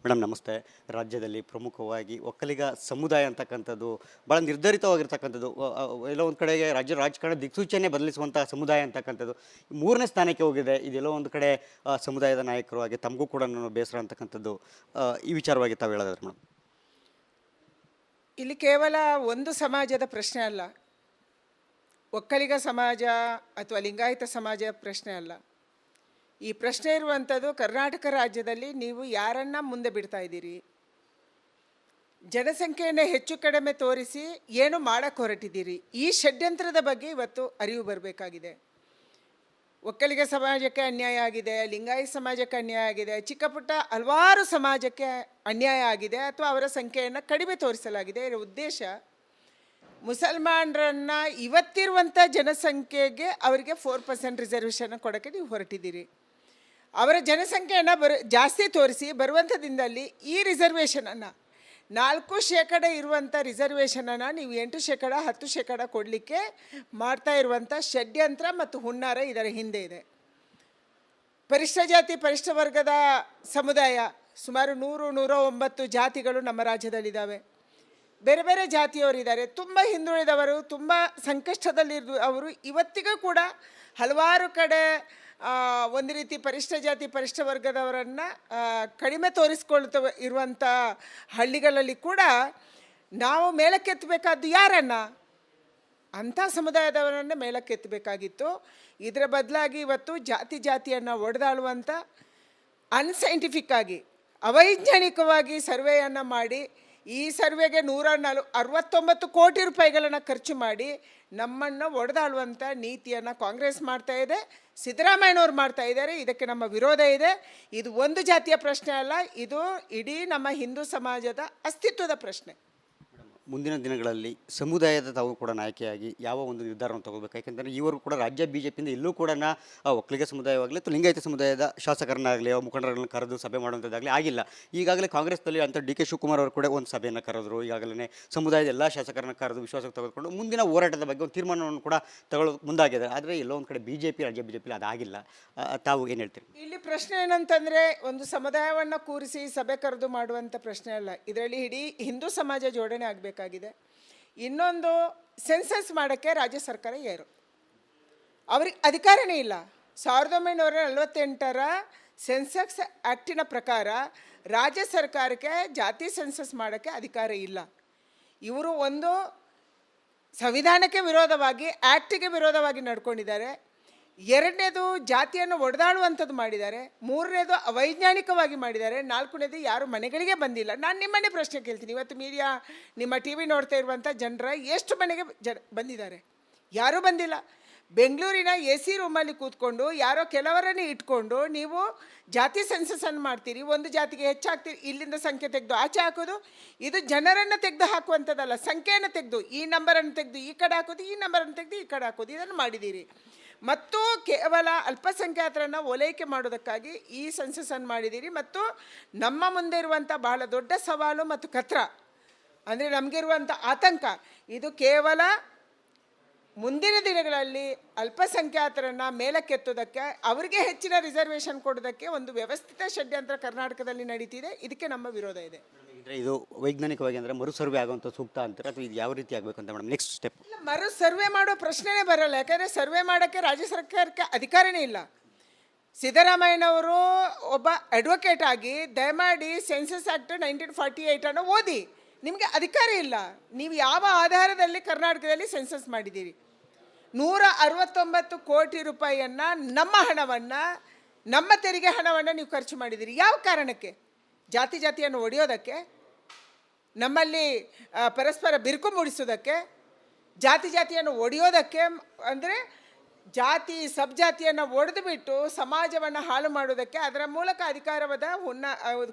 Madam ನಮಸ್ತೆ. ರಾಜ್ಯದಲ್ಲಿ ಪ್ರಮುಖವಾಗಿ ಒಕ್ಕಲಿಗ ಸಮುದಾಯ ಅಂತಕ್ಕಂಥದ್ದು ಭಾಳ ನಿರ್ಧರಿತವಾಗಿರ್ತಕ್ಕಂಥದ್ದು. ಎಲ್ಲೋ ಒಂದು ಕಡೆಗೆ ರಾಜಕಾರಣ ದಿಕ್ಸೂಚನೆ ಬದಲಿಸುವಂಥ ಸಮುದಾಯ ಅಂತಕ್ಕಂಥದ್ದು ಮೂರನೇ ಸ್ಥಾನಕ್ಕೆ ಹೋಗಿದೆ. ಇದೆಲ್ಲೋ ಒಂದು ಕಡೆ ಸಮುದಾಯದ ನಾಯಕರು ಹಾಗೆ ತಮಗೂ ಕೂಡ ಬೇಸರ ಅಂತಕ್ಕಂಥದ್ದು. ಈ ವಿಚಾರವಾಗಿ ತಾವು ಹೇಳೋದಾದ್ರೆ ಮೇಡಮ್. ಇಲ್ಲಿ ಕೇವಲ ಒಂದು ಸಮಾಜದ ಪ್ರಶ್ನೆ ಅಲ್ಲ, ಒಕ್ಕಲಿಗ ಸಮಾಜ ಅಥವಾ ಲಿಂಗಾಯತ ಸಮಾಜ ಪ್ರಶ್ನೆ ಅಲ್ಲ. ಈ ಪ್ರಶ್ನೆ ಇರುವಂಥದ್ದು ಕರ್ನಾಟಕ ರಾಜ್ಯದಲ್ಲಿ ನೀವು ಯಾರನ್ನ ಮುಂದೆ ಬಿಡ್ತಾ ಇದ್ದೀರಿ, ಜನಸಂಖ್ಯೆಯನ್ನು ಹೆಚ್ಚು ಕಡಿಮೆ ತೋರಿಸಿ ಏನು ಮಾಡಕ್ಕೆ ಹೊರಟಿದ್ದೀರಿ, ಈ ಷಡ್ಯಂತ್ರದ ಬಗ್ಗೆ ಇವತ್ತು ಅರಿವು ಬರಬೇಕಾಗಿದೆ. ಒಕ್ಕಲಿಗ ಸಮಾಜಕ್ಕೆ ಅನ್ಯಾಯ ಆಗಿದೆ, ಲಿಂಗಾಯತ ಸಮಾಜಕ್ಕೆ ಅನ್ಯಾಯ ಆಗಿದೆ, ಚಿಕ್ಕ ಪುಟ್ಟ ಹಲವಾರು ಸಮಾಜಕ್ಕೆ ಅನ್ಯಾಯ ಆಗಿದೆ ಅಥವಾ ಅವರ ಸಂಖ್ಯೆಯನ್ನು ಕಡಿಮೆ ತೋರಿಸಲಾಗಿದೆ. ಇದರ ಉದ್ದೇಶ ಮುಸಲ್ಮಾನರನ್ನು ಇವತ್ತಿರುವಂಥ ಜನಸಂಖ್ಯೆಗೆ ಅವರಿಗೆ 4% ರಿಸರ್ವೇಷನ್ ಕೊಡೋಕ್ಕೆ ನೀವು ಹೊರಟಿದ್ದೀರಿ. ಅವರ ಜನಸಂಖ್ಯೆಯನ್ನು ಜಾಸ್ತಿ ತೋರಿಸಿ ಬರುವಂಥ ದಿನದಲ್ಲಿ ಈ ರಿಸರ್ವೇಷನನ್ನು 4% ಇರುವಂಥ ರಿಸರ್ವೇಷನನ್ನು ನೀವು 8%, 10% ಕೊಡಲಿಕ್ಕೆ ಮಾಡ್ತಾ ಇರುವಂಥ ಷಡ್ಯಂತ್ರ ಮತ್ತು ಹುನ್ನಾರ ಇದರ ಹಿಂದೆ ಇದೆ. ಪರಿಶಿಷ್ಟ ಜಾತಿ ಪರಿಶಿಷ್ಟ ವರ್ಗದ ಸಮುದಾಯ ಸುಮಾರು 100-109 ಜಾತಿಗಳು ನಮ್ಮ ರಾಜ್ಯದಲ್ಲಿದ್ದಾವೆ. ಬೇರೆ ಬೇರೆ ಜಾತಿಯವರಿದ್ದಾರೆ, ತುಂಬ ಹಿಂದುಳಿದವರು, ತುಂಬ ಸಂಕಷ್ಟದಲ್ಲಿರುವ ಅವರು ಇವತ್ತಿಗೂ ಕೂಡ ಹಲವಾರು ಕಡೆ ಒಂದು ರೀತಿ ಪರಿಶಿಷ್ಟ ಜಾತಿ ಪರಿಶಿಷ್ಟ ವರ್ಗದವರನ್ನು ಕಡಿಮೆ ತೋರಿಸ್ಕೊಳ್ತಾ ಇರುವಂಥ ಹಳ್ಳಿಗಳಲ್ಲಿ ಕೂಡ ನಾವು ಮೇಲಕ್ಕೆತ್ತಬೇಕಾದ್ದು ಯಾರನ್ನು? ಅಂಥ ಸಮುದಾಯದವರನ್ನು ಮೇಲಕ್ಕೆತ್ತಬೇಕಾಗಿತ್ತು. ಇದರ ಬದಲಾಗಿ ಇವತ್ತು ಜಾತಿಯನ್ನು ಒಡೆದಾಳುವಂಥ ಅನ್ಸೈಂಟಿಫಿಕ್ ಆಗಿ ಅವೈಜ್ಞಾನಿಕವಾಗಿ ಸರ್ವೆಯನ್ನು ಮಾಡಿ ಈ ಸರ್ವೆಗೆ 169 ಕೋಟಿ ರೂಪಾಯಿಗಳನ್ನು ಖರ್ಚು ಮಾಡಿ ನಮ್ಮನ್ನು ಒಡೆದಾಳುವಂಥ ನೀತಿಯನ್ನು ಕಾಂಗ್ರೆಸ್ ಮಾಡ್ತಾ ಇದೆ, ಸಿದ್ದರಾಮಯ್ಯನವ್ರು ಮಾಡ್ತಾ ಇದ್ದಾರೆ. ಇದಕ್ಕೆ ನಮ್ಮ ವಿರೋಧ ಇದೆ. ಇದು ಒಂದು ಜಾತಿಯ ಪ್ರಶ್ನೆ ಅಲ್ಲ, ಇದು ಇಡೀ ನಮ್ಮ ಹಿಂದೂ ಸಮಾಜದ ಅಸ್ತಿತ್ವದ ಪ್ರಶ್ನೆ. ಮುಂದಿನ ದಿನಗಳಲ್ಲಿ ಸಮುದಾಯದ ತಾವು ಕೂಡ ನಾಯಕಿಯಾಗಿ ಯಾವ ಒಂದು ನಿರ್ಧಾರವನ್ನು ತಗೋಬೇಕು? ಯಾಕೆಂದರೆ ಇವರು ಕೂಡ ರಾಜ್ಯ BJPಯಿಂದ ಎಲ್ಲೂ ಕೂಡ ಒಕ್ಕಲಿಗ ಸಮುದಾಯವಾಗಲಿ ಅಥವಾ ಲಿಂಗಾಯತ ಸಮುದಾಯದ ಶಾಸಕರನ್ನಾಗಲಿ ಮುಖಂಡರನ್ನು ಕರೆದು ಸಭೆ ಮಾಡುವಂಥದ್ದಾಗಲಿ ಆಗಿಲ್ಲ. ಈಗಾಗಲೇ ಕಾಂಗ್ರೆಸ್ನಲ್ಲಿ ಅಂತ DK ಶಿವಕುಮಾರ್ ಅವರು ಕೂಡ ಒಂದು ಸಭೆಯನ್ನು ಕರೆದರು. ಈಗಾಗಲೇ ಸಮುದಾಯದ ಎಲ್ಲ ಶಾಸಕರನ್ನು ಕರೆದು ವಿಶ್ವಾಸಕ್ಕೆ ತೆಗೆದುಕೊಂಡು ಮುಂದಿನ ಹೋರಾಟದ ಬಗ್ಗೆ ಒಂದು ತೀರ್ಮಾನವನ್ನು ಕೂಡ ತಗೊಳ್ಳೋದು ಮುಂದಾಗಿದೆ. ಆದರೆ ಎಲ್ಲೋ ಒಂದು ಕಡೆ ರಾಜ್ಯ BJP ಅದಾಗಿಲ್ಲ. ತಾವು ಏನು ಹೇಳ್ತೀರಿ? ಇಲ್ಲಿ ಪ್ರಶ್ನೆ ಏನಂತಂದರೆ, ಒಂದು ಸಮುದಾಯವನ್ನು ಕೂರಿಸಿ ಸಭೆ ಕರೆದು ಮಾಡುವಂಥ ಪ್ರಶ್ನೆ ಅಲ್ಲ. ಇದರಲ್ಲಿ ಇಡೀ ಹಿಂದೂ ಸಮಾಜ ಜೋಡಣೆ ಆಗಬೇಕು. ಇನ್ನೊಂದು, ಸೆನ್ಸಸ್ ಮಾಡೋಕ್ಕೆ ರಾಜ್ಯ ಸರ್ಕಾರ ಯಾರು? ಅವ್ರಿಗೆ ಅಧಿಕಾರನೇ ಇಲ್ಲ. 1948ರ ಸೆನ್ಸಸ್ ಆ್ಯಕ್ಟಿನ ಪ್ರಕಾರ ರಾಜ್ಯ ಸರ್ಕಾರಕ್ಕೆ ಜಾತಿ ಸೆನ್ಸಸ್ ಮಾಡೋಕ್ಕೆ ಅಧಿಕಾರ ಇಲ್ಲ. ಇವರು ಒಂದು ಸಂವಿಧಾನಕ್ಕೆ ವಿರೋಧವಾಗಿ, ಆ್ಯಕ್ಟಿಗೆ ವಿರೋಧವಾಗಿ ನಡ್ಕೊಂಡಿದ್ದಾರೆ. ಎರಡನೇದು ಜಾತಿಯನ್ನು ಒಡೆದಾಡುವಂಥದ್ದು ಮಾಡಿದ್ದಾರೆ. ಮೂರನೇದು ಅವೈಜ್ಞಾನಿಕವಾಗಿ ಮಾಡಿದ್ದಾರೆ. ನಾಲ್ಕನೇದು ಯಾರು ಮನೆಗಳಿಗೆ ಬಂದಿಲ್ಲ. ನಾನು ನಿಮ್ಮನ್ನೇ ಪ್ರಶ್ನೆ ಕೇಳ್ತೀನಿ, ಇವತ್ತು ಮೀಡಿಯಾ ನಿಮ್ಮ TV ನೋಡ್ತಾ ಇರುವಂಥ ಜನರ ಎಷ್ಟು ಮನೆಗೆ ಬಂದಿದ್ದಾರೆ? ಯಾರೂ ಬಂದಿಲ್ಲ. ಬೆಂಗಳೂರಿನ AC ರೂಮಲ್ಲಿ ಕೂತ್ಕೊಂಡು ಯಾರೋ ಕೆಲವರನ್ನೇ ಇಟ್ಕೊಂಡು ನೀವು ಜಾತಿ ಸೆನ್ಸಸನ್ನು ಮಾಡ್ತೀರಿ. ಒಂದು ಜಾತಿಗೆ ಹೆಚ್ಚಾಗ್ತೀರಿ, ಇಲ್ಲಿಂದ ಸಂಖ್ಯೆ ತೆಗೆದು ಆಚೆ ಹಾಕೋದು. ಇದು ಜನರನ್ನು ತೆಗೆದು ಹಾಕುವಂಥದ್ದಲ್ಲ, ಸಂಖ್ಯೆಯನ್ನು ತೆಗೆದು ಈ ನಂಬರನ್ನು ತೆಗೆದು ಈ ಕಡೆ ಹಾಕೋದು, ಈ ನಂಬರನ್ನು ತೆಗೆದು ಈ ಕಡೆ ಹಾಕೋದು, ಇದನ್ನು ಮಾಡಿದ್ದೀರಿ. ಮತ್ತು ಕೇವಲ ಅಲ್ಪಸಂಖ್ಯಾತರನ್ನು ಓಲೈಕೆ ಮಾಡೋದಕ್ಕಾಗಿ ಈ ಸೆನ್ಸಸನ್ನು ಮಾಡಿದ್ದೀರಿ. ಮತ್ತು ನಮ್ಮ ಮುಂದೆ ಇರುವಂಥ ಬಹಳ ದೊಡ್ಡ ಸವಾಲು ಮತ್ತು ಕತ್ರ ಅಂದರೆ ನಮಗಿರುವಂಥ ಆತಂಕ, ಇದು ಕೇವಲ ಮುಂದಿನ ದಿನಗಳಲ್ಲಿ ಅಲ್ಪಸಂಖ್ಯಾತರನ್ನು ಮೇಲಕ್ಕೆತ್ತೋದಕ್ಕೆ, ಅವರಿಗೆ ಹೆಚ್ಚಿನ ರಿಸರ್ವೇಷನ್ ಕೊಡೋದಕ್ಕೆ ಒಂದು ವ್ಯವಸ್ಥಿತ ಷಡ್ಯಂತ್ರ ಕರ್ನಾಟಕದಲ್ಲಿ ನಡೀತಿದೆ. ಇದಕ್ಕೆ ನಮ್ಮ ವಿರೋಧ ಇದೆ. ಇದು ವೈಜ್ಞಾನಿಕವಾಗಿ ಅಂದರೆ ಮರು ಸರ್ವೆ ಆಗುವಂಥ ಸೂಕ್ತ ಅಂತಾರೆ ಅಥವಾ ಇದು ಯಾವ ರೀತಿ ಆಗಬೇಕು ಅಂತ ಮೇಡಮ್ ನೆಕ್ಸ್ಟ್ ಸ್ಟೆಪ್? ಇಲ್ಲ, ಮರು ಸರ್ವೆ ಮಾಡೋ ಪ್ರಶ್ನೆನೇ ಬರಲ್ಲ. ಯಾಕಂದರೆ ಸರ್ವೆ ಮಾಡೋಕ್ಕೆ ರಾಜ್ಯ ಸರ್ಕಾರಕ್ಕೆ ಅಧಿಕಾರನೇ ಇಲ್ಲ. ಸಿದ್ದರಾಮಯ್ಯನವರು ಒಬ್ಬ ಅಡ್ವೊಕೇಟ್ ಆಗಿ ದಯಮಾಡಿ ಸೆನ್ಸಸ್ ಆ್ಯಕ್ಟ್ 1948 ಓದಿ. ನಿಮಗೆ ಅಧಿಕಾರ ಇಲ್ಲ. ನೀವು ಯಾವ ಆಧಾರದಲ್ಲಿ ಕರ್ನಾಟಕದಲ್ಲಿ ಸೆನ್ಸಸ್ ಮಾಡಿದ್ದೀರಿ? 169 ಕೋಟಿ ರೂಪಾಯಿಯನ್ನು, ನಮ್ಮ ಹಣವನ್ನು, ನಮ್ಮ ತೆರಿಗೆ ಹಣವನ್ನು ನೀವು ಖರ್ಚು ಮಾಡಿದ್ದೀರಿ. ಯಾವ ಕಾರಣಕ್ಕೆ? ಜಾತಿಯನ್ನು ಒಡೆಯೋದಕ್ಕೆ, ನಮ್ಮಲ್ಲಿ ಪರಸ್ಪರ ಬಿರುಕು ಮೂಡಿಸೋದಕ್ಕೆ, ಜಾತಿಯನ್ನು ಒಡೆಯೋದಕ್ಕೆ. ಅಂದರೆ ಜಾತಿ ಸಬ್ಜಾತಿಯನ್ನು ಒಡೆದು ಬಿಟ್ಟು ಸಮಾಜವನ್ನು ಹಾಳು ಮಾಡೋದಕ್ಕೆ, ಅದರ ಮೂಲಕ ಅಧಿಕಾರವಾದ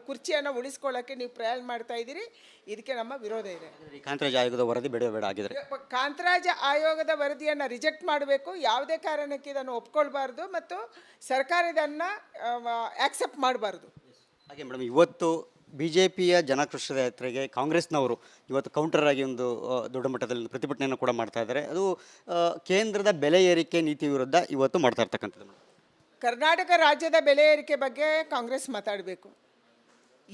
ಕುರ್ಚಿಯನ್ನು ಉಳಿಸ್ಕೊಳ್ಳೋಕ್ಕೆ ನೀವು ಪ್ರಯತ್ನ ಮಾಡ್ತಾ ಇದ್ದೀರಿ. ಇದಕ್ಕೆ ನಮ್ಮ ವಿರೋಧ ಇದೆ. ಕಾಂತರಾಜ್ ಆಯೋಗದ ವರದಿ ಬೇಡ ಆಗಿದ್ರೆ ಕಾಂತರಾಜ್ ಆಯೋಗದ ವರದಿಯನ್ನು ರಿಜೆಕ್ಟ್ ಮಾಡಬೇಕು. ಯಾವುದೇ ಕಾರಣಕ್ಕೆ ಇದನ್ನು ಒಪ್ಕೊಳ್ಬಾರ್ದು ಮತ್ತು ಸರ್ಕಾರ ಇದನ್ನು ಆಕ್ಸೆಪ್ಟ್ ಮಾಡಬಾರ್ದು. ಹಾಗೆ ಮೇಡಮ್, ಇವತ್ತು BJPಯ ಜನಾಕ್ರೋಶದ ಯಾತ್ರೆಗೆ ಕಾಂಗ್ರೆಸ್ನವರು ಇವತ್ತು ಕೌಂಟರ್ ಆಗಿ ಒಂದು ದೊಡ್ಡ ಮಟ್ಟದಲ್ಲಿ ಪ್ರತಿಭಟನೆಯನ್ನು ಕೂಡ ಮಾಡ್ತಾ ಇದ್ದಾರೆ. ಅದು ಕೇಂದ್ರದ ಬೆಲೆ ಏರಿಕೆ ನೀತಿ ವಿರುದ್ಧ ಇವತ್ತು ಮಾಡ್ತಾ ಇರ್ತಕ್ಕಂಥದ್ದು. ಕರ್ನಾಟಕ ರಾಜ್ಯದ ಬೆಲೆ ಏರಿಕೆ ಬಗ್ಗೆ ಕಾಂಗ್ರೆಸ್ ಮಾತಾಡಬೇಕು.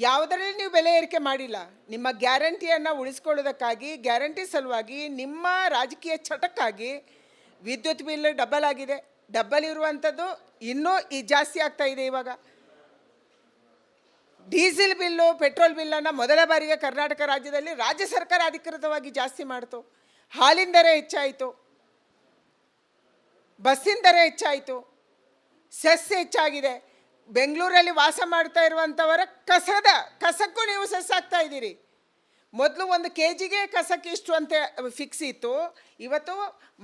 ಯಾವುದರಲ್ಲಿ ನೀವು ಬೆಲೆ ಏರಿಕೆ ಮಾಡಿಲ್ಲ. ನಿಮ್ಮ ಗ್ಯಾರಂಟಿಯನ್ನು ಉಳಿಸ್ಕೊಳ್ಳೋದಕ್ಕಾಗಿ, ಗ್ಯಾರಂಟಿ ಸಲುವಾಗಿ, ನಿಮ್ಮ ರಾಜಕೀಯ ಚಟಕ್ಕಾಗಿ ವಿದ್ಯುತ್ ಬಿಲ್ ಡಬಲ್ ಆಗಿದೆ. ಡಬಲ್ ಇರುವಂಥದ್ದು ಇನ್ನೂ ಜಾಸ್ತಿ ಆಗ್ತಾ ಇದೆ. ಇವಾಗ ಡೀಸೆಲ್ ಬಿಲ್ಲು, ಪೆಟ್ರೋಲ್ ಬಿಲ್ಲನ್ನು ಮೊದಲ ಬಾರಿಗೆ ಕರ್ನಾಟಕ ರಾಜ್ಯದಲ್ಲಿ ರಾಜ್ಯ ಸರ್ಕಾರ ಅಧಿಕೃತವಾಗಿ ಜಾಸ್ತಿ ಮಾಡ್ತು. ಹಾಲಿನ ದರ ಹೆಚ್ಚಾಯಿತು, ಬಸ್ಸಿನ ದರ ಹೆಚ್ಚಾಯಿತು, ಸೆಸ್ ಹೆಚ್ಚಾಗಿದೆ. ಬೆಂಗಳೂರಲ್ಲಿ ವಾಸ ಮಾಡ್ತಾ ಇರುವಂಥವರ ಕಸಕ್ಕೂ ನೀವು ಸೆಸ್ ಹಾಕ್ತಾ ಇದ್ದೀರಿ. ಮೊದಲು ಒಂದು ಕೆ ಜಿಗೆ ಕಸಕ್ಕೆ ಇಷ್ಟು ಅಂತ ಫಿಕ್ಸ್ ಇತ್ತು. ಇವತ್ತು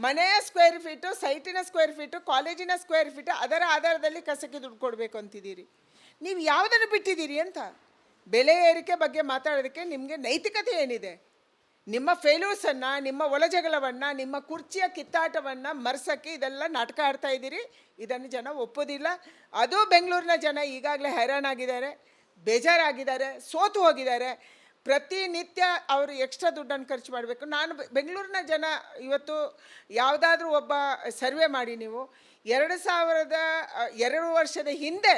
ಮನೆಯ ಸ್ಕ್ವೇರ್ ಫೀಟು, ಸೈಟಿನ ಸ್ಕ್ವೇರ್ ಫೀಟು, ಕಾಲೇಜಿನ ಸ್ಕ್ವೇರ್ ಫೀಟು, ಅದರ ಆಧಾರದಲ್ಲಿ ಕಸಕ್ಕೆ ದುಡ್ಡು ಕೊಡಬೇಕು ಅಂತಿದ್ದೀರಿ. ನೀವು ಯಾವುದನ್ನು ಬಿಟ್ಟಿದ್ದೀರಿ ಅಂತ. ಬೆಲೆ ಏರಿಕೆ ಬಗ್ಗೆ ಮಾತಾಡೋದಕ್ಕೆ ನಿಮಗೆ ನೈತಿಕತೆ ಏನಿದೆ? ನಿಮ್ಮ ಫೇಲ್ಯೂರ್ಸನ್ನು, ನಿಮ್ಮ ಒಳಜಗಳವನ್ನು, ನಿಮ್ಮ ಕುರ್ಚಿಯ ಕಿತ್ತಾಟವನ್ನು ಮರೆಸೋಕ್ಕೆ ಇದೆಲ್ಲ ನಾಟಕ ಆಡ್ತಾ ಇದ್ದೀರಿ. ಇದನ್ನು ಜನ ಒಪ್ಪೋದಿಲ್ಲ. ಅದು ಬೆಂಗಳೂರಿನ ಜನ ಈಗಾಗಲೇ ಹೈರಾಣಾಗಿದ್ದಾರೆ, ಬೇಜಾರಾಗಿದ್ದಾರೆ, ಸೋತು ಹೋಗಿದ್ದಾರೆ. ಪ್ರತಿನಿತ್ಯ ಅವರು ಎಕ್ಸ್ಟ್ರಾ ದುಡ್ಡನ್ನು ಖರ್ಚು ಮಾಡಬೇಕು. ನಾನು ಬೆಂಗಳೂರಿನ ಜನ ಇವತ್ತು ಯಾವುದಾದ್ರೂ ಒಬ್ಬ ಸರ್ವೆ ಮಾಡಿ, ನೀವು 2 ವರ್ಷದ ಹಿಂದೆ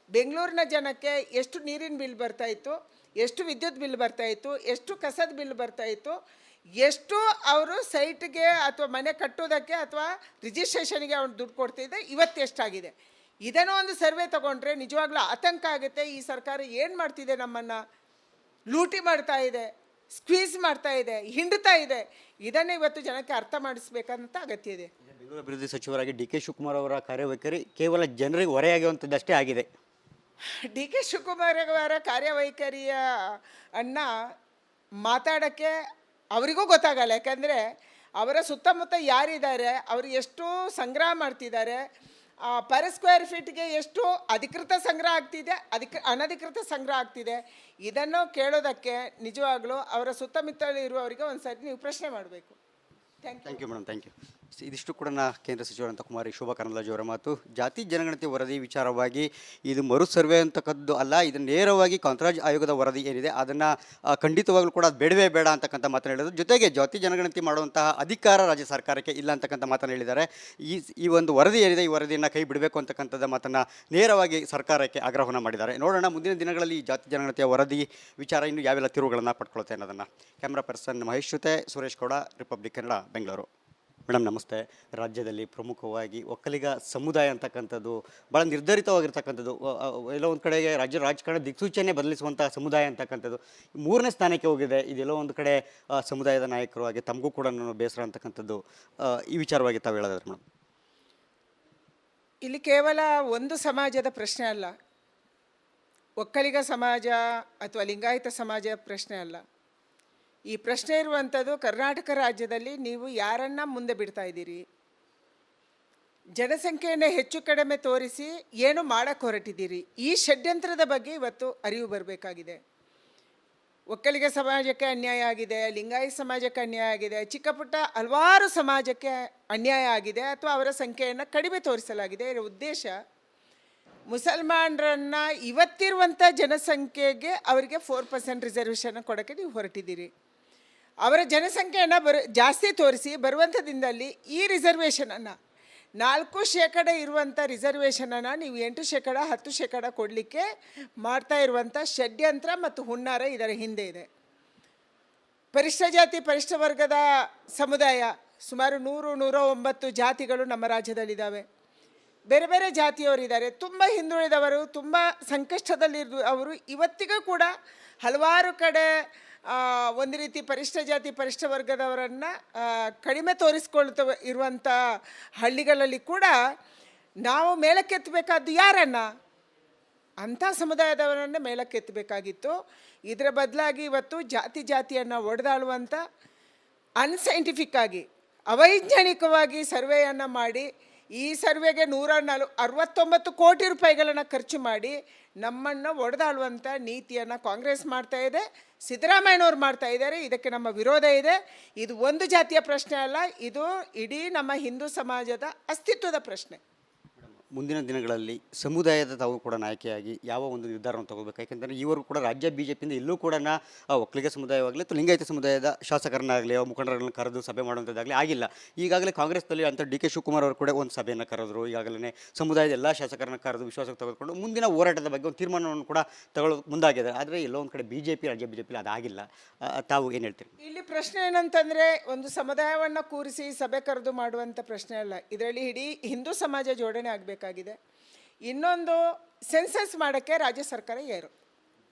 ಬೆಂಗಳೂರಿನ ಜನಕ್ಕೆ ಎಷ್ಟು ನೀರಿನ ಬಿಲ್ ಬರ್ತಾಯಿತ್ತು, ಎಷ್ಟು ವಿದ್ಯುತ್ ಬಿಲ್ ಬರ್ತಾಯಿತ್ತು, ಎಷ್ಟು ಕಸದ ಬಿಲ್ ಬರ್ತಾಯಿತ್ತು, ಎಷ್ಟು ಅವರು ಸೈಟ್ಗೆ ಅಥವಾ ಮನೆ ಕಟ್ಟೋದಕ್ಕೆ ಅಥವಾ ರಿಜಿಸ್ಟ್ರೇಷನ್ಗೆ ಅವ್ನು ದುಡ್ಡು ಕೊಡ್ತಿದ್ದೆ, ಇವತ್ತು ಎಷ್ಟಾಗಿದೆ. ಇದನ್ನು ಒಂದು ಸರ್ವೆ ತೊಗೊಂಡ್ರೆ ನಿಜವಾಗ್ಲೂ ಆತಂಕ ಆಗುತ್ತೆ. ಈ ಸರ್ಕಾರ ಏನು ಮಾಡ್ತಿದೆ? ನಮ್ಮನ್ನು ಲೂಟಿ ಮಾಡ್ತಾ ಇದೆ, ಸ್ಕ್ವೀಸ್ ಮಾಡ್ತಾ ಇದೆ, ಹಿಂಡ್ತಾ ಇದೆ. ಇದನ್ನು ಇವತ್ತು ಜನಕ್ಕೆ ಅರ್ಥ ಮಾಡಿಸ್ಬೇಕಂತ ಅಗತ್ಯ ಇದೆ. ಬೆಂಗಳೂರು ಅಭಿವೃದ್ಧಿ ಸಚಿವರಾಗಿ ಡಿ ಕೆ ಶಿವಕುಮಾರ್ ಅವರ ಕಾರ್ಯವೈಖರಿ ಕೇವಲ ಜನರಿಗೆ ಹೊರೆಯಾಗುವಂಥದ್ದಷ್ಟೇ ಆಗಿದೆ. ಡಿ ಕೆ ಶಿವಕುಮಾರ್ ಅವರ ಕಾರ್ಯವೈಖರಿಯ ಮಾತಾಡೋಕ್ಕೆ ಅವರಿಗೂ ಗೊತ್ತಾಗಲ್ಲ. ಯಾಕಂದರೆ ಅವರ ಸುತ್ತಮುತ್ತ ಯಾರಿದ್ದಾರೆ, ಅವರು ಎಷ್ಟು ಸಂಗ್ರಹ ಮಾಡ್ತಿದ್ದಾರೆ, ಪರ್ ಸ್ಕ್ವೇರ್ ಫೀಟ್ಗೆ ಎಷ್ಟು ಅಧಿಕೃತ ಸಂಗ್ರಹ ಆಗ್ತಿದೆ, ಅನಧಿಕೃತ ಸಂಗ್ರಹ ಆಗ್ತಿದೆ, ಇದನ್ನು ಕೇಳೋದಕ್ಕೆ ನಿಜವಾಗ್ಲೂ ಅವರ ಸುತ್ತಮುತ್ತಲು ಇರುವವರಿಗೆ ಒಂದು ಸರಿ ನೀವು ಪ್ರಶ್ನೆ ಮಾಡಬೇಕು. Thank you madam, thank you. ಇದಿಷ್ಟು ಕೂಡ ಕೇಂದ್ರ ಸಚಿವರಂತ ಕುಮಾರಿ ಶೋಭಾ ಕರಂದ್ಲಾಜೆ ಅವರ ಮಾತು. ಜಾತಿ ಜನಗಣತಿ ವರದಿ ವಿಚಾರವಾಗಿ ಇದು ಮರು ಸರ್ವೆ ಅಂತಕ್ಕದ್ದು ಅಲ್ಲ, ಇದು ನೇರವಾಗಿ ಕಾಂತರಾಜ್ ಆಯೋಗದ ವರದಿ ಏನಿದೆ ಅದನ್ನು ಖಂಡಿತವಾಗ್ಲೂ ಕೂಡ ಬೇಡವೇ ಬೇಡ ಅಂತಕ್ಕಂಥ ಮಾತನ್ನು ಹೇಳಿದ್ರು. ಜೊತೆಗೆ ಜಾತಿ ಜನಗಣತಿ ಮಾಡುವಂತಹ ಅಧಿಕಾರ ರಾಜ್ಯ ಸರ್ಕಾರಕ್ಕೆ ಇಲ್ಲ ಅಂತಕ್ಕಂಥ ಮಾತನ್ನು ಹೇಳಿದ್ದಾರೆ. ಈ ಒಂದು ವರದಿ ಏನಿದೆ ಈ ವರದಿಯನ್ನು ಕೈ ಬಿಡಬೇಕು ಅಂತಕ್ಕಂಥದ್ದು ಮಾತನ್ನು ನೇರವಾಗಿ ಸರ್ಕಾರಕ್ಕೆ ಆಗ್ರಹವನ್ನು ಮಾಡಿದ್ದಾರೆ. ನೋಡೋಣ ಮುಂದಿನ ದಿನಗಳಲ್ಲಿ ಈ ಜಾತಿ ಜನಗಣತಿಯ ವರದಿ ವಿಚಾರ ಇನ್ನು ಯಾವೆಲ್ಲ ತಿರುವುಗಳನ್ನು ಪಡ್ಕೊಳುತ್ತೆ ಅನ್ನೋದನ್ನು. ಕ್ಯಾಮ್ರಾ ಪರ್ಸನ್ ಮಹೇಶ್ ಜೊತೆ ಸುರೇಶ್ ಗೌಡ, ರಿಪಬ್ಲಿಕ್ ಕನ್ನಡ, ಬೆಂಗಳೂರು. ಮೇಡಮ್ ನಮಸ್ತೆ. ರಾಜ್ಯದಲ್ಲಿ ಪ್ರಮುಖವಾಗಿ ಒಕ್ಕಲಿಗ ಸಮುದಾಯ ಅಂತಕ್ಕಂಥದ್ದು ಭಾಳ ನಿರ್ಧರಿತವಾಗಿರ್ತಕ್ಕಂಥದ್ದು, ಎಲ್ಲೋ ಒಂದು ಕಡೆಗೆ ರಾಜಕಾರಣ ದಿಕ್ಸೂಚನೆ ಬದಲಿಸುವಂಥ ಸಮುದಾಯ ಅಂತಕ್ಕಂಥದ್ದು 3ನೇ ಸ್ಥಾನಕ್ಕೆ ಹೋಗಿದೆ. ಇದೆಲ್ಲೋ ಒಂದು ಕಡೆ ಸಮುದಾಯದ ನಾಯಕರು ಹಾಗೆ ತಮಗೂ ಕೂಡ ಬೇಸರ ಅಂತಕ್ಕಂಥದ್ದು. ಈ ವಿಚಾರವಾಗಿ ತಾವು ಹೇಳೋದಾದ್ರೆ ಮೇಡಮ್. ಇಲ್ಲಿ ಕೇವಲ ಒಂದು ಸಮಾಜದ ಪ್ರಶ್ನೆ ಅಲ್ಲ, ಒಕ್ಕಲಿಗ ಸಮಾಜ ಅಥವಾ ಲಿಂಗಾಯತ ಸಮಾಜ ಪ್ರಶ್ನೆ ಅಲ್ಲ. ಈ ಪ್ರಶ್ನೆ ಇರುವಂಥದ್ದು ಕರ್ನಾಟಕ ರಾಜ್ಯದಲ್ಲಿ ನೀವು ಯಾರನ್ನು ಮುಂದೆ ಬಿಡ್ತಾ ಇದ್ದೀರಿ, ಜನಸಂಖ್ಯೆಯನ್ನು ಹೆಚ್ಚು ಕಡಿಮೆ ತೋರಿಸಿ ಏನು ಮಾಡಕ್ಕೆ ಹೊರಟಿದ್ದೀರಿ, ಈ ಷಡ್ಯಂತ್ರದ ಬಗ್ಗೆ ಇವತ್ತು ಅರಿವು ಬರಬೇಕಾಗಿದೆ. ಒಕ್ಕಲಿಗ ಸಮಾಜಕ್ಕೆ ಅನ್ಯಾಯ ಆಗಿದೆ, ಲಿಂಗಾಯತ ಸಮಾಜಕ್ಕೆ ಅನ್ಯಾಯ ಆಗಿದೆ, ಚಿಕ್ಕ ಪುಟ್ಟ ಹಲವಾರು ಸಮಾಜಕ್ಕೆ ಅನ್ಯಾಯ ಆಗಿದೆ ಅಥವಾ ಅವರ ಸಂಖ್ಯೆಯನ್ನು ಕಡಿಮೆ ತೋರಿಸಲಾಗಿದೆ. ಇದರ ಉದ್ದೇಶ ಮುಸಲ್ಮಾನರನ್ನು ಇವತ್ತಿರುವಂಥ ಜನಸಂಖ್ಯೆಗೆ ಅವರಿಗೆ 4% ರಿಸರ್ವೇಷನ್ ಕೊಡೋಕ್ಕೆ ನೀವು ಹೊರಟಿದ್ದೀರಿ. ಅವರ ಜನಸಂಖ್ಯೆಯನ್ನು ಜಾಸ್ತಿ ತೋರಿಸಿ ಬರುವಂಥ ದಿನದಲ್ಲಿ ಈ ರಿಸರ್ವೇಷನನ್ನು 4% ಇರುವಂಥ ರಿಸರ್ವೇಷನನ್ನು ನೀವು 8%, 10% ಕೊಡಲಿಕ್ಕೆ ಮಾಡ್ತಾ ಇರುವಂಥ ಷಡ್ಯಂತ್ರ ಮತ್ತು ಹುನ್ನಾರ ಇದರ ಹಿಂದೆ ಇದೆ. ಪರಿಶಿಷ್ಟ ಜಾತಿ ಪರಿಶಿಷ್ಟ ವರ್ಗದ ಸಮುದಾಯ ಸುಮಾರು 100-109 ಜಾತಿಗಳು ನಮ್ಮ ರಾಜ್ಯದಲ್ಲಿದ್ದಾವೆ. ಬೇರೆ ಬೇರೆ ಜಾತಿಯವರಿದ್ದಾರೆ, ತುಂಬ ಹಿಂದುಳಿದವರು, ತುಂಬ ಸಂಕಷ್ಟದಲ್ಲಿರುವ ಅವರು ಇವತ್ತಿಗೂ ಕೂಡ ಹಲವಾರು ಕಡೆ ಒಂದು ರೀತಿ ಪರಿಶಿಷ್ಟ ಜಾತಿ ಪರಿಶಿಷ್ಟ ವರ್ಗದವರನ್ನು ಕಡಿಮೆ ತೋರಿಸ್ಕೊಳ್ತಾ ಇರುವಂಥ ಹಳ್ಳಿಗಳಲ್ಲಿ ಕೂಡ ನಾವು ಮೇಲಕ್ಕೆತ್ತಬೇಕಾದ್ದು ಯಾರನ್ನು? ಅಂಥ ಸಮುದಾಯದವರನ್ನೇ ಮೇಲಕ್ಕೆತ್ತಬೇಕಾಗಿತ್ತು. ಇದರ ಬದಲಾಗಿ ಇವತ್ತು ಜಾತಿಯನ್ನು ಒಡೆದಾಳುವಂಥ ಅನ್ಸೈಂಟಿಫಿಕ್ ಆಗಿ ಅವೈಜ್ಞಾನಿಕವಾಗಿ ಸರ್ವೆಯನ್ನು ಮಾಡಿ ಈ ಸರ್ವೆಗೆ 169 ಕೋಟಿ ರೂಪಾಯಿಗಳನ್ನು ಖರ್ಚು ಮಾಡಿ ನಮ್ಮನ್ನು ಒಡೆದಾಳುವಂಥ ನೀತಿಯನ್ನು ಕಾಂಗ್ರೆಸ್ ಮಾಡ್ತಾ ಇದೆ, ಸಿದ್ದರಾಮಯ್ಯನವ್ರು ಮಾಡ್ತಾ ಇದ್ದಾರೆ. ಇದಕ್ಕೆ ನಮ್ಮ ವಿರೋಧ ಇದೆ. ಇದು ಒಂದು ಜಾತಿಯ ಪ್ರಶ್ನೆ ಅಲ್ಲ, ಇದು ಇಡೀ ನಮ್ಮ ಹಿಂದೂ ಸಮಾಜದ ಅಸ್ತಿತ್ವದ ಪ್ರಶ್ನೆ. ಮುಂದಿನ ದಿನಗಳಲ್ಲಿ ಸಮುದಾಯದ ತಾವು ಕೂಡ ನಾಯಕಿಯಾಗಿ ಯಾವ ಒಂದು ನಿರ್ಧಾರವನ್ನು ತಗೋಬೇಕು? ಯಾಕೆಂದರೆ ಇವರು ಕೂಡ ರಾಜ್ಯ ಬಿಜೆಪಿಯಿಂದ ಎಲ್ಲೂ ಕೂಡ ಒಕ್ಕಲಿಗ ಸಮುದಾಯವಾಗಲಿ ಅಥವಾ ಲಿಂಗಾಯತ ಸಮುದಾಯದ ಶಾಸಕರನ್ನಾಗಲಿ ಮುಖಂಡರನ್ನು ಕರೆದು ಸಭೆ ಮಾಡುವಂಥದ್ದಾಗಲಿ ಆಗಿಲ್ಲ. ಈಗಾಗಲೇ ಕಾಂಗ್ರೆಸ್ನಲ್ಲಿ ಅಂತ ಡಿ ಕೆ ಶಿವಕುಮಾರ್ ಅವರು ಕೂಡ ಒಂದು ಸಭೆಯನ್ನು ಕರೆದರು. ಈಗಾಗಲೇ ಸಮುದಾಯದ ಎಲ್ಲ ಶಾಸಕರನ್ನು ಕರೆದು ವಿಶ್ವಾಸಕ್ಕೆ ತೆಗೆದುಕೊಂಡು ಮುಂದಿನ ಹೋರಾಟದ ಬಗ್ಗೆ ಒಂದು ತೀರ್ಮಾನವನ್ನು ಕೂಡ ತಗೊಳ್ಳೋದು ಮುಂದಾಗಿದೆ. ಆದರೆ ಎಲ್ಲೋ ಒಂದು ಕಡೆ ಬಿಜೆಪಿ ರಾಜ್ಯ ಬಿಜೆಪಿ ಅದಾಗಿಲ್ಲ. ತಾವು ಏನು ಹೇಳ್ತೀರಿ? ಇಲ್ಲಿ ಪ್ರಶ್ನೆ ಏನಂತಂದರೆ, ಒಂದು ಸಮುದಾಯವನ್ನು ಕೂರಿಸಿ ಸಭೆ ಕರೆದು ಮಾಡುವಂಥ ಪ್ರಶ್ನೆ ಅಲ್ಲ. ಇದರಲ್ಲಿ ಇಡೀ ಹಿಂದೂ ಸಮಾಜ ಜೋಡಣೆ ಆಗಬೇಕಾಗಿದೆ. ಇನ್ನೊಂದು, ಸೆನ್ಸಸ್ ಮಾಡೋಕ್ಕೆ ರಾಜ್ಯ ಸರ್ಕಾರ ಯಾರು?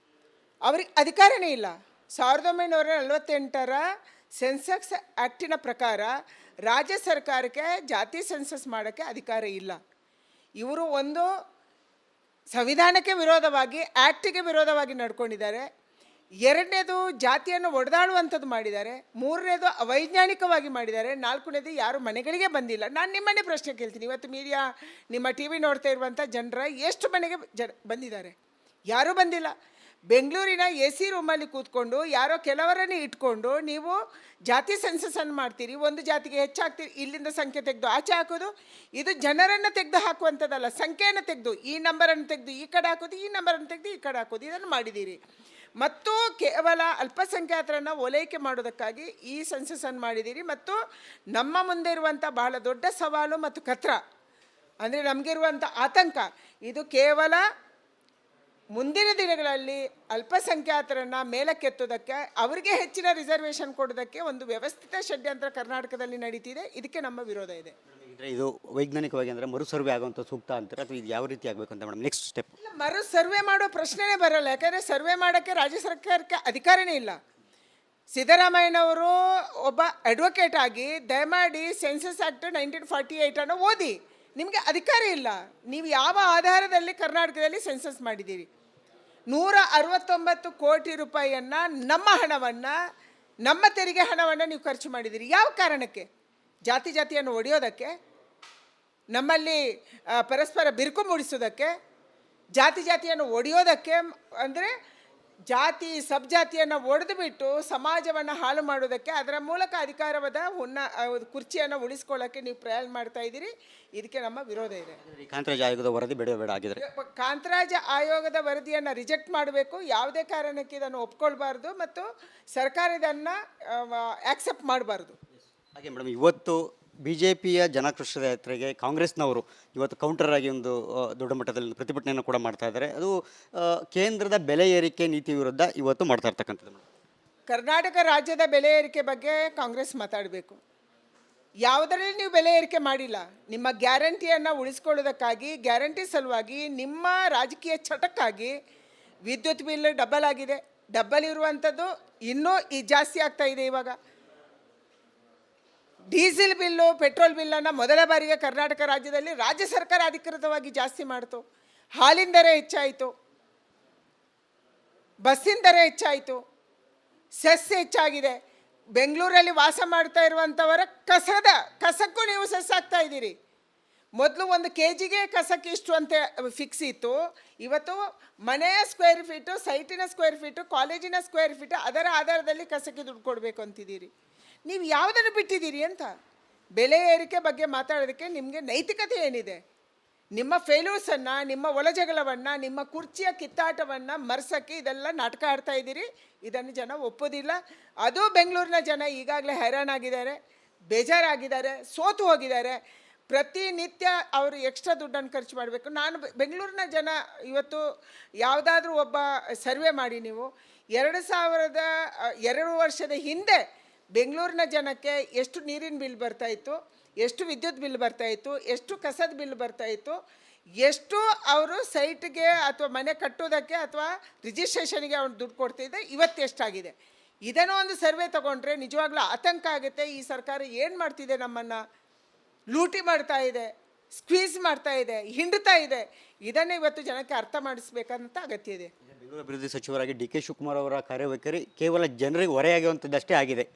ಅವ್ರಿಗೆ ಅಧಿಕಾರನೇ ಇಲ್ಲ. 1948 ಸೆನ್ಸಸ್ ಆ್ಯಕ್ಟಿನ ಪ್ರಕಾರ ರಾಜ್ಯ ಸರ್ಕಾರಕ್ಕೆ ಜಾತಿ ಸೆನ್ಸಸ್ ಮಾಡೋಕ್ಕೆ ಅಧಿಕಾರ ಇಲ್ಲ. ಇವರು ಒಂದು ಸಂವಿಧಾನಕ್ಕೆ ವಿರೋಧವಾಗಿ, ಆ್ಯಕ್ಟಿಗೆ ವಿರೋಧವಾಗಿ ನಡ್ಕೊಂಡಿದ್ದಾರೆ. ಎರಡನೇದು, ಜಾತಿಯನ್ನು ಒಡೆದಾಡುವಂಥದ್ದು ಮಾಡಿದ್ದಾರೆ. ಮೂರನೇದು, ಅವೈಜ್ಞಾನಿಕವಾಗಿ ಮಾಡಿದ್ದಾರೆ. ನಾಲ್ಕನೇದು, ಯಾರು ಮನೆಗಳಿಗೆ ಬಂದಿಲ್ಲ. ನಾನು ನಿಮ್ಮನ್ನೇ ಪ್ರಶ್ನೆ ಕೇಳ್ತೀನಿ, ಇವತ್ತು ಮೀಡಿಯಾ, ನಿಮ್ಮ ಟಿ ವಿ ನೋಡ್ತಾ ಇರುವಂಥ ಜನರ ಎಷ್ಟು ಮನೆಗೆ ಬಂದಿದ್ದಾರೆ? ಯಾರೂ ಬಂದಿಲ್ಲ. ಬೆಂಗಳೂರಿನ ಎ ಸಿ ರೂಮಲ್ಲಿ ಕೂತ್ಕೊಂಡು ಯಾರೋ ಕೆಲವರನ್ನೇ ಇಟ್ಕೊಂಡು ನೀವು ಜಾತಿ ಸೆನ್ಸಸನ್ನು ಮಾಡ್ತೀರಿ. ಒಂದು ಜಾತಿಗೆ ಹೆಚ್ಚಾಗ್ತೀರಿ, ಇಲ್ಲಿಂದ ಸಂಖ್ಯೆ ತೆಗೆದು ಆಚೆ ಹಾಕೋದು. ಇದು ಜನರನ್ನು ತೆಗೆದು ಹಾಕುವಂಥದ್ದಲ್ಲ, ಸಂಖ್ಯೆಯನ್ನು ತೆಗೆದು ಈ ನಂಬರನ್ನು ತೆಗೆದು ಈ ಕಡೆ ಹಾಕೋದು, ಈ ನಂಬರನ್ನು ತೆಗೆದು ಈ ಕಡೆ ಹಾಕೋದು, ಇದನ್ನು ಮಾಡಿದ್ದೀರಿ. ಮತ್ತು ಕೇವಲ ಅಲ್ಪಸಂಖ್ಯಾತರನ್ನು ಓಲೈಕೆ ಮಾಡೋದಕ್ಕಾಗಿ ಈ ಸೆನ್ಸಸನ್ನು ಮಾಡಿದ್ದೀರಿ. ಮತ್ತು ನಮ್ಮ ಮುಂದೆ ಇರುವಂಥ ಬಹಳ ದೊಡ್ಡ ಸವಾಲು ಮತ್ತು ಕತ್ರ ಅಂದರೆ ನಮಗಿರುವಂಥ ಆತಂಕ, ಇದು ಕೇವಲ ಮುಂದಿನ ದಿನಗಳಲ್ಲಿ ಅಲ್ಪಸಂಖ್ಯಾತರನ್ನು ಮೇಲಕ್ಕೆತ್ತೋದಕ್ಕೆ, ಅವರಿಗೆ ಹೆಚ್ಚಿನ ರಿಸರ್ವೇಷನ್ ಕೊಡೋದಕ್ಕೆ ಒಂದು ವ್ಯವಸ್ಥಿತ ಷಡ್ಯಂತ್ರ ಕರ್ನಾಟಕದಲ್ಲಿ ನಡೀತಿದೆ. ಇದಕ್ಕೆ ನಮ್ಮ ವಿರೋಧ ಇದೆ. ಅಂದರೆ ಇದು ವೈಜ್ಞಾನಿಕವಾಗಿ ಅಂದರೆ ಮರು ಸರ್ವೆ ಆಗುವಂಥ ಸೂಕ್ತ ಅಂತಾರೆ ಅಥವಾ ಇದು ಯಾವ ರೀತಿ ಆಗಬೇಕು ಅಂತ ಮೇಡಮ್ ನೆಕ್ಸ್ಟ್ ಸ್ಟೆಪ್? ಮರು ಸರ್ವೆ ಮಾಡೋ ಪ್ರಶ್ನೆನೇ ಬರಲ್ಲ. ಯಾಕಂದರೆ ಸರ್ವೆ ಮಾಡೋಕ್ಕೆ ರಾಜ್ಯ ಸರ್ಕಾರಕ್ಕೆ ಅಧಿಕಾರನೇ ಇಲ್ಲ. ಸಿದ್ದರಾಮಯ್ಯನವರು ಒಬ್ಬ ಅಡ್ವೊಕೇಟ್ ಆಗಿ ದಯಮಾಡಿ ಸೆನ್ಸಸ್ ಆ್ಯಕ್ಟ್ 1948 ಓದಿ. ನಿಮಗೆ ಅಧಿಕಾರ ಇಲ್ಲ. ನೀವು ಯಾವ ಆಧಾರದಲ್ಲಿ ಕರ್ನಾಟಕದಲ್ಲಿ ಸೆನ್ಸಸ್ ಮಾಡಿದ್ದೀರಿ? 169 ಕೋಟಿ ರೂಪಾಯಿಯನ್ನು, ನಮ್ಮ ಹಣವನ್ನು, ನಮ್ಮ ತೆರಿಗೆ ಹಣವನ್ನು ನೀವು ಖರ್ಚು ಮಾಡಿದ್ದೀರಿ. ಯಾವ ಕಾರಣಕ್ಕೆ? ಜಾತಿಯನ್ನು ಒಡೆಯೋದಕ್ಕೆ, ನಮ್ಮಲ್ಲಿ ಪರಸ್ಪರ ಬಿರುಕು ಮೂಡಿಸೋದಕ್ಕೆ, ಜಾತಿಯನ್ನು ಒಡೆಯೋದಕ್ಕೆ. ಅಂದರೆ ಜಾತಿ ಸಬ್ಜಾತಿಯನ್ನು ಒಡೆದು ಬಿಟ್ಟು ಸಮಾಜವನ್ನು ಹಾಳು ಮಾಡೋದಕ್ಕೆ, ಅದರ ಮೂಲಕ ಅಧಿಕಾರದ ಕುರ್ಚಿಯನ್ನು ಉಳಿಸ್ಕೊಳ್ಳೋಕ್ಕೆ ನೀವು ಪ್ರಯತ್ನ ಮಾಡ್ತಾ ಇದ್ದೀರಿ. ಇದಕ್ಕೆ ನಮ್ಮ ವಿರೋಧ ಇದೆ. ಕಾಂತರಾಜ್ ಆಯೋಗದ ವರದಿ ಬೇಡ ಆಗಿದ್ರೆ ಕಾಂತರಾಜ ಆಯೋಗದ ವರದಿಯನ್ನು ರಿಜೆಕ್ಟ್ ಮಾಡಬೇಕು. ಯಾವುದೇ ಕಾರಣಕ್ಕೆ ಇದನ್ನು ಒಪ್ಕೊಳ್ಬಾರ್ದು ಮತ್ತು ಸರ್ಕಾರ ಇದನ್ನು ಆಕ್ಸೆಪ್ಟ್ ಮಾಡಬಾರ್ದು. ಹಾಗೆ ಮೇಡಮ್, ಇವತ್ತು ಬಿ ಜೆ ಪಿಯ ಜನಾಕ್ರೋಶದ ಯಾತ್ರೆಗೆ ಕಾಂಗ್ರೆಸ್ನವರು ಇವತ್ತು ಕೌಂಟರ್ ಆಗಿ ಒಂದು ದೊಡ್ಡ ಮಟ್ಟದಲ್ಲಿ ಪ್ರತಿಭಟನೆಯನ್ನು ಕೂಡ ಮಾಡ್ತಾ ಇದ್ದಾರೆ. ಅದು ಕೇಂದ್ರದ ಬೆಲೆ ಏರಿಕೆ ನೀತಿ ವಿರುದ್ಧ ಇವತ್ತು ಮಾಡ್ತಾ ಇರ್ತಕ್ಕಂಥದ್ದು. ಕರ್ನಾಟಕ ರಾಜ್ಯದ ಬೆಲೆ ಏರಿಕೆ ಬಗ್ಗೆ ಕಾಂಗ್ರೆಸ್ ಮಾತಾಡಬೇಕು. ಯಾವುದರಲ್ಲಿ ನೀವು ಬೆಲೆ ಏರಿಕೆ ಮಾಡಿಲ್ಲ. ನಿಮ್ಮ ಗ್ಯಾರಂಟಿಯನ್ನು ಉಳಿಸ್ಕೊಳ್ಳೋದಕ್ಕಾಗಿ, ಗ್ಯಾರಂಟಿ ಸಲುವಾಗಿ, ನಿಮ್ಮ ರಾಜಕೀಯ ಚಟಕ್ಕಾಗಿ ವಿದ್ಯುತ್ ಬಿಲ್ ಡಬಲ್ ಆಗಿದೆ. ಡಬಲ್ ಇರುವಂಥದ್ದು ಇನ್ನೂ ಜಾಸ್ತಿ ಆಗ್ತಾ ಇದೆ. ಇವಾಗ ಡೀಸೆಲ್ ಬಿಲ್ಲು, ಪೆಟ್ರೋಲ್ ಬಿಲ್ಲನ್ನು ಮೊದಲ ಬಾರಿಗೆ ಕರ್ನಾಟಕ ರಾಜ್ಯದಲ್ಲಿ ರಾಜ್ಯ ಸರ್ಕಾರ ಅಧಿಕೃತವಾಗಿ ಜಾಸ್ತಿ ಮಾಡ್ತು. ಹಾಲಿನ ದರ ಹೆಚ್ಚಾಯಿತು, ಬಸ್ಸಿನ ದರ ಹೆಚ್ಚಾಯಿತು, ಸೆಸ್ ಹೆಚ್ಚಾಗಿದೆ. ಬೆಂಗಳೂರಲ್ಲಿ ವಾಸ ಮಾಡ್ತಾ ಇರುವಂಥವರ ಕಸಕ್ಕೂ ನೀವು ಸೆಸ್ ಆಗ್ತಾ ಇದ್ದೀರಿ. ಮೊದಲು 1 kgಗೆ ಕಸಕ್ಕೆ ಇಷ್ಟು ಅಂತ ಫಿಕ್ಸ್ ಇತ್ತು. ಇವತ್ತು ಮನೆಯ ಸ್ಕ್ವೇರ್ ಫೀಟು, ಸೈಟಿನ ಸ್ಕ್ವೇರ್ ಫೀಟು, ಕಾಲೇಜಿನ ಸ್ಕ್ವೇರ್ ಫೀಟು, ಅದರ ಆಧಾರದಲ್ಲಿ ಕಸಕ್ಕೆ ದುಡ್ಡು ಕೊಡಬೇಕು ಅಂತಿದ್ದೀರಿ. ನೀವು ಯಾವುದನ್ನು ಬಿಟ್ಟಿದ್ದೀರಿ ಅಂತ? ಬೆಲೆ ಏರಿಕೆ ಬಗ್ಗೆ ಮಾತಾಡೋದಕ್ಕೆ ನಿಮಗೆ ನೈತಿಕತೆ ಏನಿದೆ? ನಿಮ್ಮ ಫೇಲ್ಯೂರ್ಸನ್ನು, ನಿಮ್ಮ ಒಳಜಗಳವನ್ನು, ನಿಮ್ಮ ಕುರ್ಚಿಯ ಕಿತ್ತಾಟವನ್ನು ಮರೆಸೋಕ್ಕೆ ಇದೆಲ್ಲ ನಾಟಕ ಆಡ್ತಾ ಇದ್ದೀರಿ. ಇದನ್ನು ಜನ ಒಪ್ಪೋದಿಲ್ಲ. ಅದು ಬೆಂಗಳೂರಿನ ಜನ ಈಗಾಗಲೇ ಹೈರಾಣಾಗಿದ್ದಾರೆ, ಬೇಜಾರಾಗಿದ್ದಾರೆ, ಸೋತು ಹೋಗಿದ್ದಾರೆ. ಪ್ರತಿನಿತ್ಯ ಅವರು ಎಕ್ಸ್ಟ್ರಾ ದುಡ್ಡನ್ನು ಖರ್ಚು ಮಾಡಬೇಕು. ನಾನು ಬೆಂಗಳೂರಿನ ಜನ ಇವತ್ತು ಯಾವುದಾದ್ರೂ ಒಬ್ಬ ಸರ್ವೆ ಮಾಡಿ, ನೀವು 2 ವರ್ಷದ ಹಿಂದೆ ಬೆಂಗಳೂರಿನ ಜನಕ್ಕೆ ಎಷ್ಟು ನೀರಿನ ಬಿಲ್ ಬರ್ತಾಯಿತ್ತು, ಎಷ್ಟು ವಿದ್ಯುತ್ ಬಿಲ್ ಬರ್ತಾಯಿತ್ತು, ಎಷ್ಟು ಕಸದ ಬಿಲ್ ಬರ್ತಾಯಿತ್ತು, ಎಷ್ಟು ಅವರು ಸೈಟ್ಗೆ ಅಥವಾ ಮನೆ ಕಟ್ಟೋದಕ್ಕೆ ಅಥವಾ ರಿಜಿಸ್ಟ್ರೇಷನ್ಗೆ ಅವ್ನು ದುಡ್ಡು ಕೊಡ್ತಿದ್ದೆ, ಇವತ್ತು ಎಷ್ಟಾಗಿದೆ? ಇದನ್ನೋ ಒಂದು ಸರ್ವೆ ತೊಗೊಂಡ್ರೆ ನಿಜವಾಗ್ಲೂ ಆತಂಕ ಆಗುತ್ತೆ. ಈ ಸರ್ಕಾರ ಏನು ಮಾಡ್ತಿದೆ? ನಮ್ಮನ್ನು ಲೂಟಿ ಮಾಡ್ತಾ ಇದೆ, ಸ್ಕ್ವೀಸ್ ಮಾಡ್ತಾ ಇದೆ, ಹಿಂಡ್ತಾ ಇದೆ. ಇದನ್ನು ಇವತ್ತು ಜನಕ್ಕೆ ಅರ್ಥ ಮಾಡಿಸ್ಬೇಕಂತ ಅಗತ್ಯ ಇದೆ. ಬೆಂಗಳೂರು ಅಭಿವೃದ್ಧಿ ಸಚಿವರಾಗಿ ಡಿ ಕೆ ಶಿವಕುಮಾರ್ ಅವರ ಕಾರ್ಯವೈಖರಿ ಕೇವಲ ಜನರಿಗೆ ಹೊರೆಯಾಗುವಂಥದ್ದಷ್ಟೇ ಆಗಿದೆ.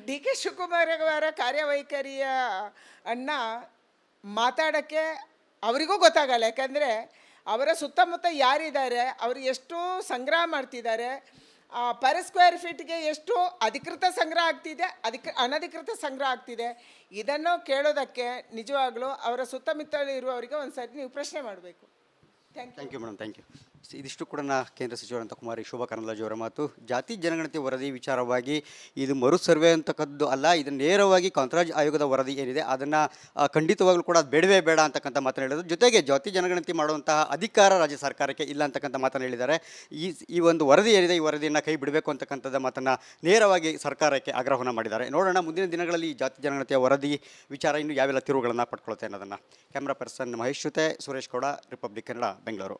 ಡಿ ಕೆ ಶಿವಕುಮಾರ್ ಅವರ ಕಾರ್ಯವೈಖರಿಯ ಮಾತಾಡೋಕ್ಕೆ ಅವರಿಗೂ ಗೊತ್ತಾಗಲ್ಲ. ಯಾಕಂದರೆ ಅವರ ಸುತ್ತಮುತ್ತ ಯಾರಿದ್ದಾರೆ, ಅವರು ಎಷ್ಟು ಸಂಗ್ರಹ ಮಾಡ್ತಿದ್ದಾರೆ, ಪರ್ ಸ್ಕ್ವೇರ್ ಫೀಟ್ಗೆ ಎಷ್ಟು ಅಧಿಕೃತ ಸಂಗ್ರಹ ಆಗ್ತಿದೆ, ಅನಧಿಕೃತ ಸಂಗ್ರಹ ಆಗ್ತಿದೆ, ಇದನ್ನು ಕೇಳೋದಕ್ಕೆ ನಿಜವಾಗ್ಲೂ ಅವರ ಸುತ್ತಮುತ್ತಲು ಇರುವವರಿಗೆ ಒಂದು ಸರಿ ನೀವು ಪ್ರಶ್ನೆ ಮಾಡಬೇಕು. Thank you madam, thank you. ಇದಿಷ್ಟು ಕೂಡ ಕೇಂದ್ರ ಸಚಿವರಂತ ಕುಮಾರಿ ಶೋಭಾ ಕರಂದ್ಲಾಜೆ ಅವರ ಮಾತು. ಜಾತಿ ಜನಗಣತಿ ವರದಿ ವಿಚಾರವಾಗಿ ಇದು ಮರು ಸರ್ವೆ ಅಂತಕ್ಕದ್ದು ಅಲ್ಲ, ಇದು ನೇರವಾಗಿ ಕಾಂತರಾಜ್ ಆಯೋಗದ ವರದಿ ಏನಿದೆ ಅದನ್ನು ಖಂಡಿತವಾಗ್ಲೂ ಕೂಡ ಅದು ಬೇಡವೇ ಬೇಡ ಅಂತಕ್ಕಂಥ ಮಾತನ್ನು ಹೇಳಿದ್ರು. ಜೊತೆಗೆ ಜಾತಿ ಜನಗಣತಿ ಮಾಡುವಂತಹ ಅಧಿಕಾರ ರಾಜ್ಯ ಸರ್ಕಾರಕ್ಕೆ ಇಲ್ಲ ಅಂತಕ್ಕಂಥ ಮಾತನ್ನು ಹೇಳಿದ್ದಾರೆ. ಈ ಒಂದು ವರದಿ ಏನಿದೆ ಈ ವರದಿಯನ್ನು ಕೈ ಬಿಡಬೇಕು ಅಂತಕ್ಕಂಥದ್ದು ಮಾತನ್ನು ನೇರವಾಗಿ ಸರ್ಕಾರಕ್ಕೆ ಆಗ್ರಹವನ್ನು ಮಾಡಿದ್ದಾರೆ. ನೋಡೋಣ ಮುಂದಿನ ದಿನಗಳಲ್ಲಿ ಈ ಜಾತಿ ಜನಗಣತಿಯ ವರದಿ ವಿಚಾರ ಇನ್ನು ಯಾವೆಲ್ಲ ತಿರುವುಗಳನ್ನು ಪಡ್ಕೊಳುತ್ತೆ ಅನ್ನೋದನ್ನು. ಕ್ಯಾಮ್ರಾ ಪರ್ಸನ್ ಮಹೇಶ್ ಜೊತೆ ಸುರೇಶ್ ಗೌಡ, ರಿಪಬ್ಲಿಕ್ ಕನ್ನಡ, ಬೆಂಗಳೂರು.